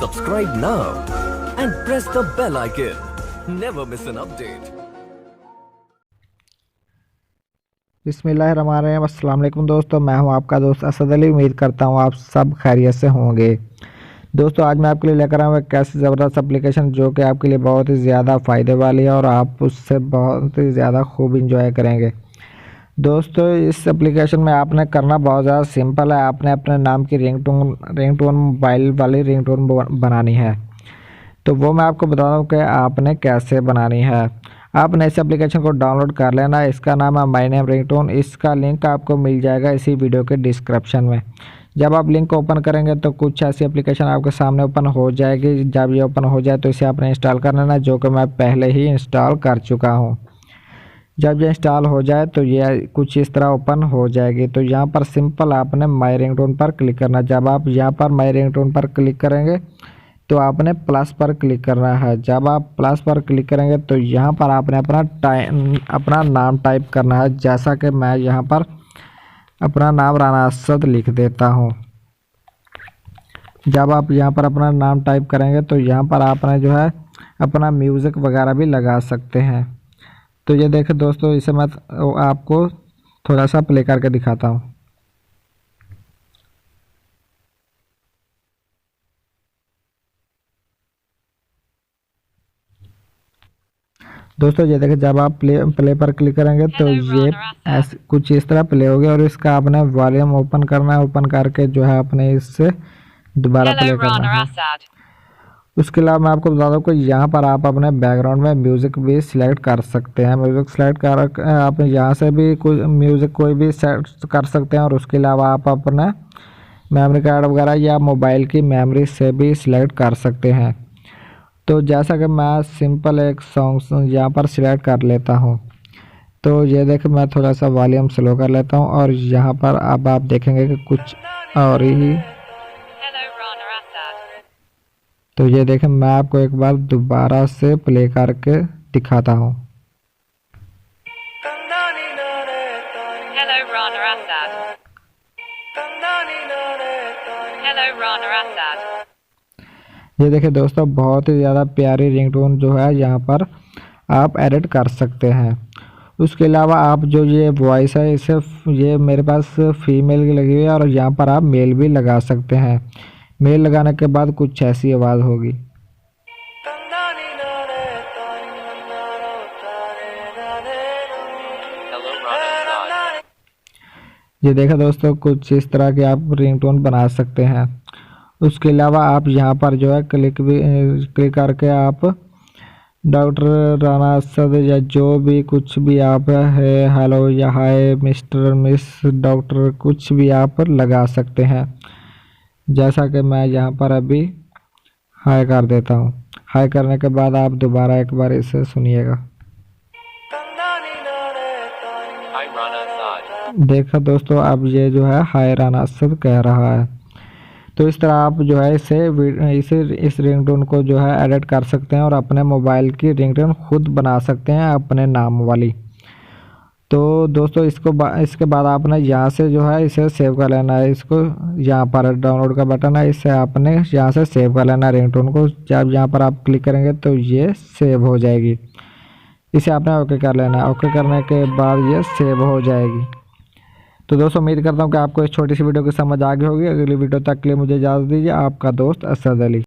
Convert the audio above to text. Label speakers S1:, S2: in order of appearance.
S1: Subscribe now and press the bell icon. Never miss an update.
S2: बिस्मिल्लाहिर्रहमानिर्रहीम। अस्सलाम वालेकुम दोस्तों, मैं हूं आपका दोस्त असद अली। उम्मीद करता हूं आप सब खैरियत से होंगे। दोस्तों आज मैं आपके लिए लेकर आया हूं एक ऐसी ज़बरदस्त एप्लीकेशन जो कि आपके लिए बहुत ही ज़्यादा फ़ायदे वाली है और आप उससे बहुत ही ज़्यादा खूब इंजॉय करेंगे। दोस्तों इस एप्लीकेशन में आपने करना बहुत ज़्यादा सिंपल है। आपने अपने नाम की रिंगटोन मोबाइल वाली रिंगटोन बनानी है। तो वो मैं आपको बता दूं कि आपने कैसे बनानी है। आपने इस एप्लीकेशन को डाउनलोड कर लेना है। इसका नाम है माय नेम रिंगटोन। इसका लिंक आपको मिल जाएगा इसी वीडियो के डिस्क्रिप्शन में। जब आप लिंक को ओपन करेंगे तो कुछ ऐसी एप्लीकेशन आपके सामने ओपन हो जाएगी। जब ये ओपन हो जाए तो इसे आपने इंस्टॉल कर लेना, जो कि मैं पहले ही इंस्टॉल कर चुका हूँ। जब ये इंस्टॉल हो जाए तो ये कुछ इस तरह ओपन हो जाएगी। तो यहाँ पर सिंपल आपने माय रिंगटोन पर क्लिक करना। जब आप यहाँ पर माय रिंगटोन पर क्लिक करेंगे तो आपने प्लस पर क्लिक करना है। जब आप प्लस पर क्लिक करेंगे तो यहाँ पर आपने अपना नाम टाइप करना है। जैसा कि मैं यहाँ पर अपना नाम राना असद लिख देता हूँ। जब आप यहाँ पर अपना नाम टाइप करेंगे तो यहाँ पर आपने जो है अपना म्यूज़िक वगैरह भी लगा सकते हैं। तो ये देखें दोस्तों, इसे मैं आपको थोड़ा सा प्ले करके दिखाता हूँ। दोस्तों ये देखें, जब आप प्ले पर क्लिक करेंगे तो ये कुछ इस तरह प्ले हो गया और इसका आपने वॉल्यूम ओपन करना है। ओपन करके जो है आपने इससे दोबारा प्ले करना है। उसके अलावा मैं आपको बता दूं कि यहाँ पर आप अपने बैकग्राउंड में म्यूज़िक भी सिलेक्ट कर सकते हैं। म्यूज़िक सिलेक्ट कर आप यहाँ से भी कोई म्यूज़िक कोई भी सेट कर सकते हैं। और उसके अलावा आप अपना मेमोरी कार्ड वगैरह या मोबाइल की मेमोरी से भी सिलेक्ट कर सकते हैं। तो जैसा कि मैं सिंपल एक सॉन्ग यहाँ पर सिलेक्ट कर लेता हूँ। तो ये देखें, मैं थोड़ा सा वॉल्यूम स्लो कर लेता हूँ और यहाँ पर अब आप देखेंगे कि कुछ और ही। तो ये देखें, मैं आपको एक बार दोबारा से प्ले करके दिखाता हूँ। ये देखिए दोस्तों, बहुत ही ज़्यादा प्यारी रिंगटोन जो है यहाँ पर आप एडिट कर सकते हैं। उसके अलावा आप जो ये वॉइस है इसे ये मेरे पास फीमेल की लगी हुई है और यहाँ पर आप मेल भी लगा सकते हैं। मेल लगाने के बाद कुछ ऐसी आवाज़ होगी। ये देखा दोस्तों, कुछ इस तरह के आप रिंगटोन बना सकते हैं। उसके अलावा आप यहाँ पर जो है क्लिक करके आप डॉक्टर राना असद या जो भी कुछ भी आप है हेलो या हाय मिस्टर मिस डॉक्टर कुछ भी आप लगा सकते हैं। जैसा कि मैं यहाँ पर अभी हाय कर देता हूँ। हाय करने के बाद आप दोबारा एक बार इसे सुनिएगा। देखा दोस्तों, अब ये जो है हाय राना असद कह रहा है। तो इस तरह आप जो है इस रिंगटोन को जो है एडिट कर सकते हैं और अपने मोबाइल की रिंगटोन खुद बना सकते हैं अपने नाम वाली। तो दोस्तों इसके बाद आपने यहाँ से जो है इसे सेव कर लेना है। इसको यहाँ पर डाउनलोड का बटन है, इससे आपने यहाँ से सेव कर लेना है रिंगटोन को। जब यहाँ पर आप क्लिक करेंगे तो ये सेव हो जाएगी। इसे आपने ओके कर लेना है। ओके करने के बाद ये सेव हो जाएगी। तो दोस्तों उम्मीद करता हूँ कि आपको इस छोटी सी वीडियो की समझ आ गई होगी। अगली वीडियो तक के लिए मुझे इजाज़त दीजिए। आपका दोस्त असद अली।